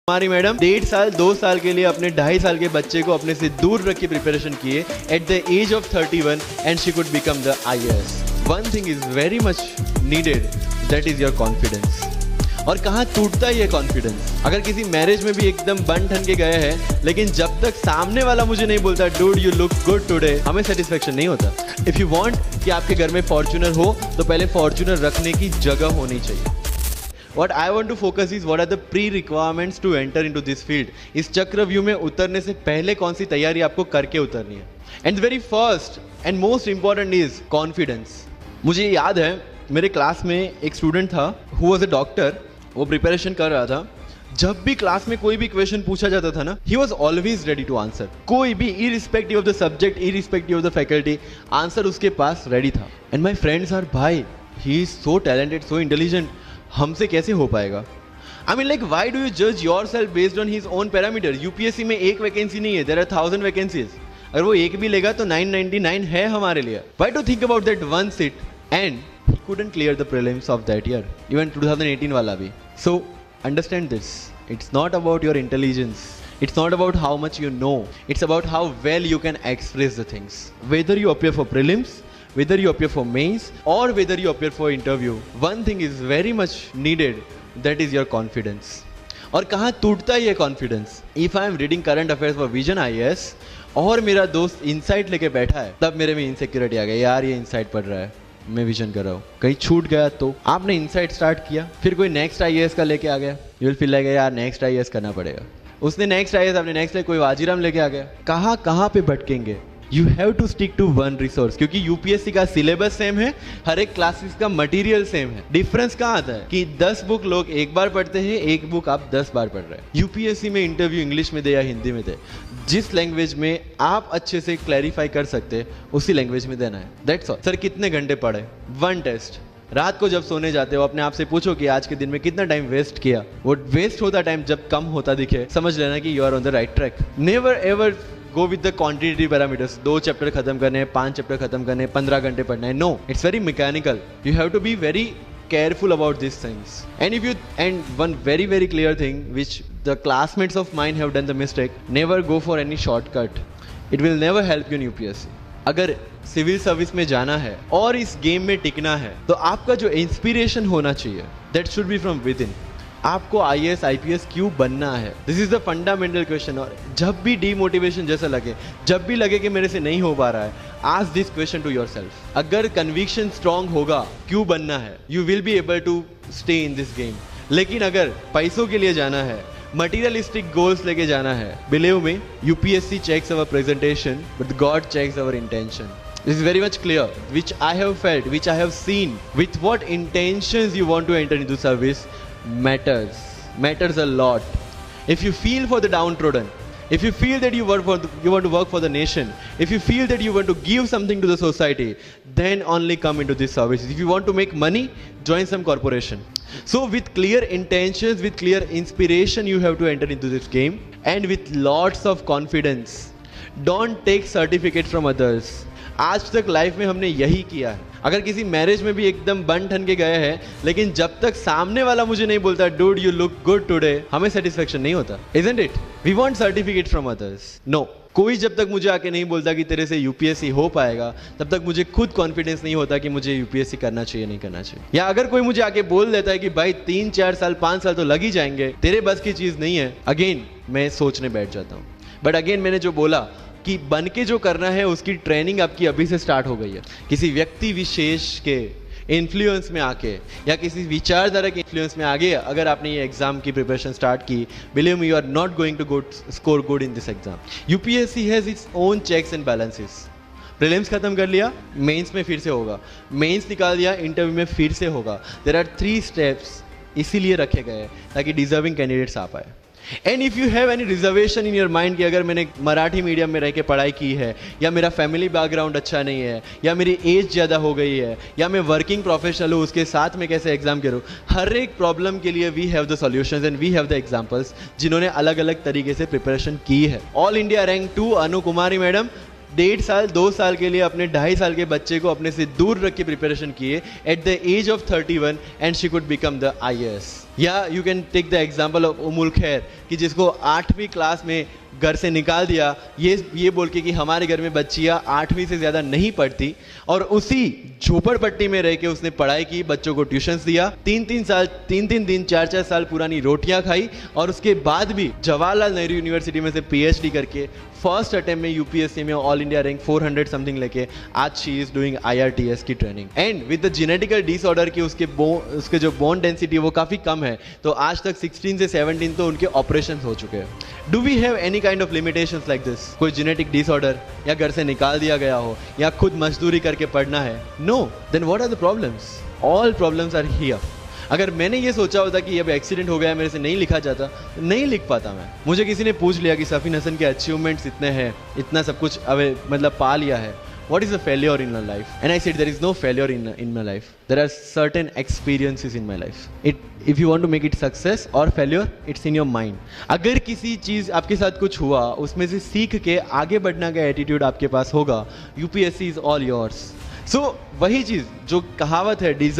हमारी मैडम 1.5 साल 2 साल के लिए अपने 2.5 साल के बच्चे को अपने से दूर रख के प्रिपरेशन किए at the age of 31 and she could become the IAS। One thing is very much needed, that is your confidence. और कहाँ टूटता है ये कॉन्फिडेंस? अगर किसी मैरिज में भी एकदम बन ठन के गए हैं, लेकिन जब तक सामने वाला मुझे नहीं बोलता dude you look good today, हमें सेटिस्फेक्शन नहीं होता। इफ यू वांट कि आपके घर में फॉर्च्यूनर हो तो पहले फॉर्च्यूनर रखने की जगह होनी चाहिए। What I want to focus is what are the pre-requirements to enter into this field। इस चक्रव्यूह में उतरने से पहले कौन सी तैयारी आपको करके उतरनी है। And very first and most important is confidence। मुझे याद है मेरे क्लास में एक स्टूडेंट था who was a doctor, वो प्रिपरेशन कर रहा था। जब भी क्लास में कोई भी क्वेश्चन पूछा जाता था ना, he was always ready to answer। कोई भी irrespective of the subject, irrespective of the faculty, answer उसके पास रेडी था। And my friends are भाई he is so talented, so intelligent, हमसे कैसे हो पाएगा? I mean like why do you judge yourself based on his own parameter? UPSC में एक vacancy नहीं है, there are 1000 vacancies। अगर वो एक भी लेगा तो 999 है हमारे लिए। Why to think about that one seat? And he couldn't clear the prelims of that year, even 2018 वाला भी। So understand this, it's not about your intelligence, it's not about how much you know, it's about how well you can express the things। Whether you appear for prelims, whether you appear for mains or whether you appear for interview, one thing is very much needed, that is your confidence। और कहाँ टूटता है ये confidence? If I am reading current affairs for vision IAS और मेरा दोस्त insight लेके बैठा है, तब मेरे में इनसिक्योरिटी आ गई, यार ये इनसाइट पढ़ रहा है, मैं विजन कर रहा हूँ, कहीं छूट गया तो। आपने इनसाइट स्टार्ट किया, फिर कोई नेक्स्ट IAS का लेके आ गया, यू विल फील लाइक यार नेक्स्ट IAS करना पड़ेगा। उसने नेक्स्ट IAS, अपने नेक्स्ट कोई वाजीराम लेके आ गया, कहाँ पे भटकेंगे? You have to stick to one resource, क्योंकि यूपीएससी का सिलेबस सेम है, हर एक क्लासेस का मटेरियल सेम है। डिफरेंस कहाँ आता है कि 10 बुक लोग एक बार पढ़ते हैं, एक बुक आप 10 बार पढ़ रहे हैं। यूपीएससी में इंटरव्यू इंग्लिश में दे या हिंदी में दे, जिस लैंग्वेज में आप अच्छे से क्लैरिफाई कर सकते हैं उसी लैंग्वेज में देना है, दैट्स ऑल। सर कितने घंटे पढ़े? One test. रात को जब सोने जाते हो अपने आप से पूछो कि आज के दिन में कितना टाइम वेस्ट किया। वो वेस्ट होता टाइम जब कम होता दिखे, समझ लेना कि you are on the right track. Never ever go with the quantity parameters, 2 chapter खत्म करने हैं, 5 चैप्टर खत्म करने हैं, 15 घंटे पढ़ना है। No, it's very mechanical. You have to be very careful about these things। and one very clear thing which the classmates of mine have done the mistake, never go for any shortcut, it will never help you in UPSC। अगर civil service में जाना है और इस game में टिकना है तो आपका जो इंस्पिरेशन होना चाहिए, that should be from within। आपको IAS IPS क्यों बनना है? This is the fundamental question. और जब भी डीमोटिवेशन जैसा लगे, जब भी लगे कि मेरे से नहीं हो पा रहा है, ask this question to yourself. अगर कन्विक्शन स्ट्रांग होगा क्यों बनना है, you will be able to stay in this game. लेकिन अगर पैसों के लिए जाना है, मटीरियलिस्टिक गोल्स लेके जाना है, believe me, UPSC checks our presentation but God checks our intention। This is very much clear, which I have felt, which I have seen, with what intentions you want to enter into service matters a lot। If you feel for the downtrodden, if you feel that you want to work for the nation, if you feel that you want to give something to the society, then only come into this service। If you want to make money, join some corporation। So with clear intentions, with clear inspiration, you have to enter into this game, and with lots of confidence। Don't take certificates from others। आज तक life में हमने यही किया है। अगर किसी marriage में भी एकदम बन ठन के गए हैं, लेकिन जब तक सामने वाला मुझे नहीं बोलता dude you look good today, हमें सेटिस्फेक्शन नहीं होता, isn't it? We want certificate from others. No, कोई जब तक मुझे आके नहीं बोलता कि तेरे से UPSC हो पाएगा, तब तक मुझे खुद कॉन्फिडेंस नहीं होता कि मुझे UPSC करना चाहिए नहीं करना चाहिए। या अगर कोई मुझे आके बोल देता है कि भाई 3-4 साल 5 साल तो लग ही जाएंगे, तेरे बस की चीज नहीं है, अगेन मैं सोचने बैठ जाता हूँ। बट अगेन मैंने जो बोला कि बन के जो करना है उसकी ट्रेनिंग आपकी अभी से स्टार्ट हो गई है। किसी व्यक्ति विशेष के इन्फ्लुएंस में आके या किसी विचारधारा के इन्फ्लुएंस में आगे अगर आपने ये एग्जाम की प्रिपरेशन स्टार्ट की, believe me, you are not going to score good in this exam. UPSC has its own checks and balances. Prelims खत्म कर लिया, मेंस में फिर से होगा, मेंस निकाल दिया, इंटरव्यू में फिर से होगा। देयर आर 3 स्टेप्स इसीलिए रखे गए ताकि डिजर्विंग कैंडिडेट्स आ पाए। And if you have any reservation in your mind कि अगर मैंने मराठी मीडियम में रह के पढ़ाई की है, या मेरा फैमिली बैकग्राउंड अच्छा नहीं है, या मेरी एज ज़्यादा हो गई है, या मैं वर्किंग प्रोफेशनल हूँ, उसके साथ में कैसे एग्जाम करूँ, हर एक प्रॉब्लम के लिए we have the solutions and we have the examples जिन्होंने अलग अलग तरीके से प्रिपरेशन की है। All India rank 2 Anu Kumari madam 1.5 साल 2 साल के लिए अपने 2.5 साल के बच्चे को अपने से दूर रख के प्रिपरेशन किए at the age of 31 and she could become the IAS। या you can take the example of Ummul Khair कि जिसको 8वीं क्लास में घर से निकाल दिया, ये बोल के कि हमारे घर में बच्चियां 8वीं से ज़्यादा नहीं पढ़ती, और उसी झोपड़पट्टी में रह के उसने पढ़ाई की, बच्चों को ट्यूशन्स दिया, 3 दिन 4 साल पुरानी रोटियां खाई, और उसके बाद भी जवाहरलाल नेहरू यूनिवर्सिटी में से PhD करके फर्स्ट अटेम्प्ट में यूपीएससी में ऑल इंडिया रैंक 400 समथिंग लेके आज शी इज डूइंग IRTS की training, and with the genetical disorder की उसके जो बोन डेंसिटी वो काफ़ी कम है, तो आज तक 16 से 17 तो उनके ऑपरेशन हो चुके हैं। Do we have any kind of limitations like this? कोई जेनेटिक डिसऑर्डर, या घर से निकाल दिया गया हो, या खुद मजदूरी करके पढ़ना है? No, then what are the problems? All problems are here. अगर मैंने ये सोचा होता कि अब एक्सीडेंट हो गया, मेरे से नहीं लिखा जाता, तो नहीं लिख पाता मैं। मुझे किसी ने पूछ लिया कि सफ़ीन हसन के अचीवमेंट्स इतने हैं, इतना सब कुछ मतलब पा लिया है, what is a failure in your life? And I said there is no failure in my life. There are certain experiences in my life. If you want to make it success or failure, it's in your mind. अगर किसी चीज़ आपके साथ कुछ हुआ, उसमें से सीख के आगे बढ़ना का एटीट्यूड आपके पास होगा, UPSC is all yours. So वही चीज़ जो कहावत है,